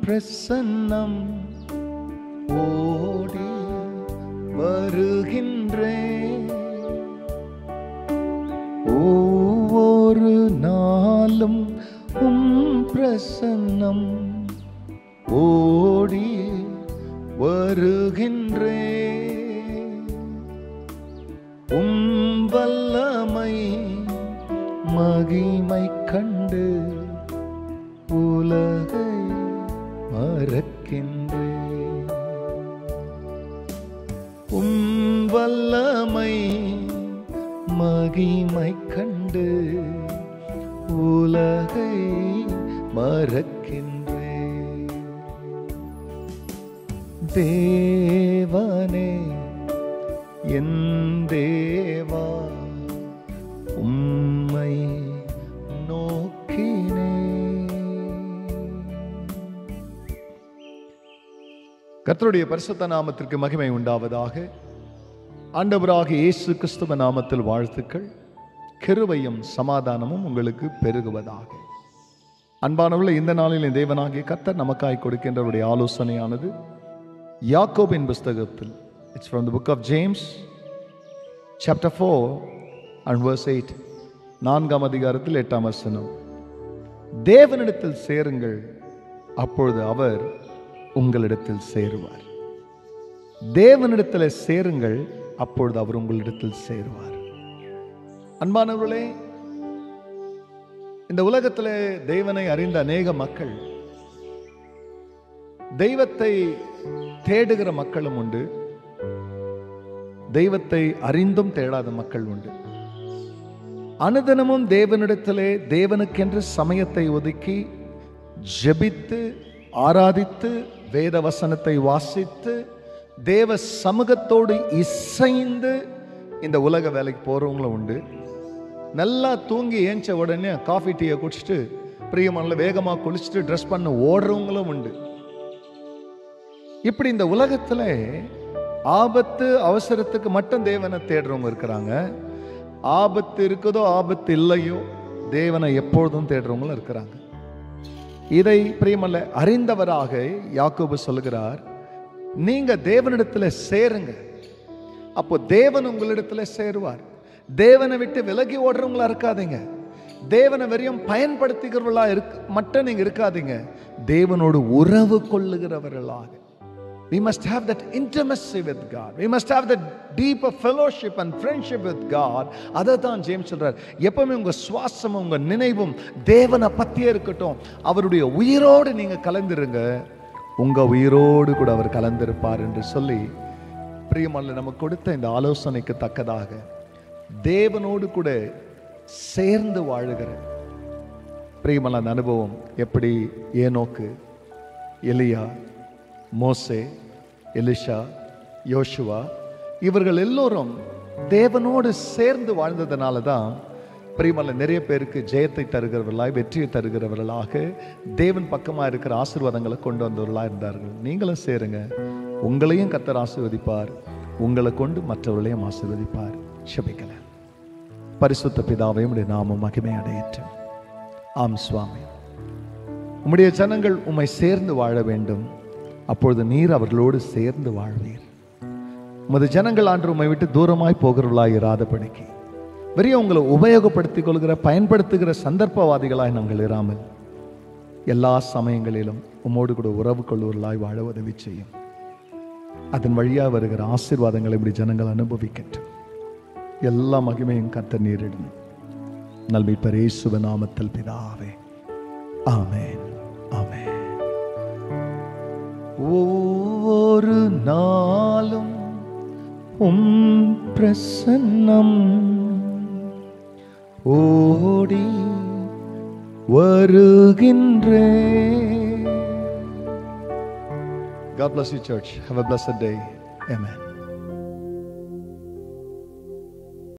பிரசன்னம் ஓடி வருகின்றேன். ஒவ்வொரு நாளும் பிரசன்னம் ஓடி வருகின்றேன். வல்லமை மகிமை கண்டு உலகை மறக்கின்றேன். வல்லமை மகிமை கண்டு உலகை மறக்கின்றேன். தேவனே என் தேவா உம்மை நோக்கினே. கர்த்தருடைய பரிசுத்த நாமத்திற்கு மகிமை உண்டாவதாக. ஆண்டவராகிய இயேசு கிறிஸ்துவ நாமத்தில் வாழ்த்துக்கள். கிருபையும் சமாதானமும் உங்களுக்கு பெருகுவதாக. அன்பானவர்களே, இந்த நாளில் தேவனாகிய கர்த்தர் நமக்காய் கொடுக்கின்றவருடைய ஆலோசனையானது யாக்கோபின் புஸ்தகத்தில், it's from the book of James chapter 4 and verse 8, 4ஆம் அதிகாரத்தில் 8ஆம் வசனம். தேவனிடத்தில் சேருங்கள், அப்பொழுது அவர் உங்களிடத்தில் சேருவார். தேவனிடத்தில் சேருங்கள், அப்பொழுது அவர் உங்களிடத்தில் சேருவார். அன்பானவர்களே, இந்த உலகத்தில் தேவனை அறிந்த அநேக மக்கள், தெய்வத்தை தேடுகிற மக்களும் உண்டு, தெய்வத்தை அறிந்தும் தேடாத மக்கள் உண்டு. அனுதினமும் தேவனிடத்திலே தேவனுக்கென்று சமயத்தை ஒதுக்கி ஜெபித்து ஆராதித்து வேத வசனத்தை வாசித்து தேவ சமூகத்தோடு இசைந்து இந்த உலக வேலைக்கு போறவங்களும் உண்டு. நல்லா தூங்கி ஏஞ்ச உடனே காஃபி டீயை குடிச்சிட்டு பிரியமான வேகமாக குளிச்சுட்டு ட்ரெஸ் பண்ண ஓடுறவங்களும் உண்டு. இப்படி இந்த உலகத்துல ஆபத்து அவசரத்துக்கு மட்டும் தேவனை தேடுறவங்க இருக்கிறாங்க. ஆபத்து இருக்குதோ ஆபத்து இல்லையோ தேவனை எப்பொழுதும் தேடுறவங்களும் இருக்கிறாங்க. இதை பிரியமல்ல அறிந்தவராக யாக்கோபு சொல்லுகிறார், நீங்க தேவனிடத்துல சேருங்க, அப்போ தேவன் உங்களிடத்துல சேருவார். தேவனை விட்டு விலகி ஓடுறவங்களா இருக்காதீங்க. தேவனை வெறியும் பயன்படுத்துகிறவர்களா மட்டும் நீங்க இருக்காதீங்க. தேவனோடு உறவு கொள்ளுகிறவர்களாக. We must have that intimacy with God. We must have that deeper fellowship and friendship with God. அதான் ஜேம்ஸ் சொல்றார், எப்பவுமே உங்க சுவாசமும் உங்க நினைவும் தேவனை பத்தியே இருக்கட்டும். அவருடைய உயிரோடு நீங்க கலந்துருங்க, உங்க உயிரோடு கூட அவர் கலந்திருப்பார் என்று சொல்லி பிரியமல்ல நமக்கு கொடுத்த இந்த ஆலோசனைக்கு தக்கதாக தேவனோடு கூட சேர்ந்து வாழுகிற பிரியமல்ல அந்த அனுபவம் எப்படி ஏனோக்கு, எலியா, மோசே, எலிஷா, யோசுவா இவர்கள் எல்லோரும் தேவனோடு சேர்ந்து வாழ்ந்ததுனால தான் பிரியமல்ல நிறைய பேருக்கு ஜெயத்தை தருகிறவர்களாய் வெற்றியை தருகிறவர்களாக தேவன் பக்கமாக இருக்கிற ஆசீர்வாதங்களை கொண்டு வந்தவர்களாக இருந்தார்கள். நீங்களும் சேருங்க, உங்களையும் கர்த்தர் ஆசீர்வதிப்பார், உங்களை கொண்டு மற்றவர்களையும் ஆசீர்வதிப்பார். ஜெபிக்கலாம். பரிசுத்த பிதாவே, உம்முடைய நாமம் மகிமை அடையட்டும். ஆம் சுவாமி, உம்முடைய ஜனங்கள் உம்மை சேர்ந்து வாழ வேண்டும், அப்பொழுது நீர் அவர்களோடு சேர்ந்து வாழ்வீர். உமது ஜனங்கள் ஆண்டு உம்மை விட்டு தூரமாய் போகிறவர்களாய் இராதபடிக்கு வெறிய உங்களை உபயோகப்படுத்திக் கொள்கிற பயன்படுத்துகிற சந்தர்ப்பவாதிகளாய் நாங்கள் இராமல் எல்லா சமயங்களிலும் உம்மோடு கூட உறவு கொள்வர்களாய் வாழ உதவி செய்யும். அதன் வழியாக வருகிற ஆசீர்வாதங்களை இப்படி ஜனங்கள் அனுபவிக்கட்டும். எல்லா மகிமையும் கர்த்தர் நீரிடும். நல்மீட்பர் இயேசுவின் நாமத்தில் பிதாவே, ஆமென், ஆமென். ஒவ்வொரு நாளும் பிரசன்னம் ஓடி வருகின்றேன். God bless you, church. Have a blessed day. Amen.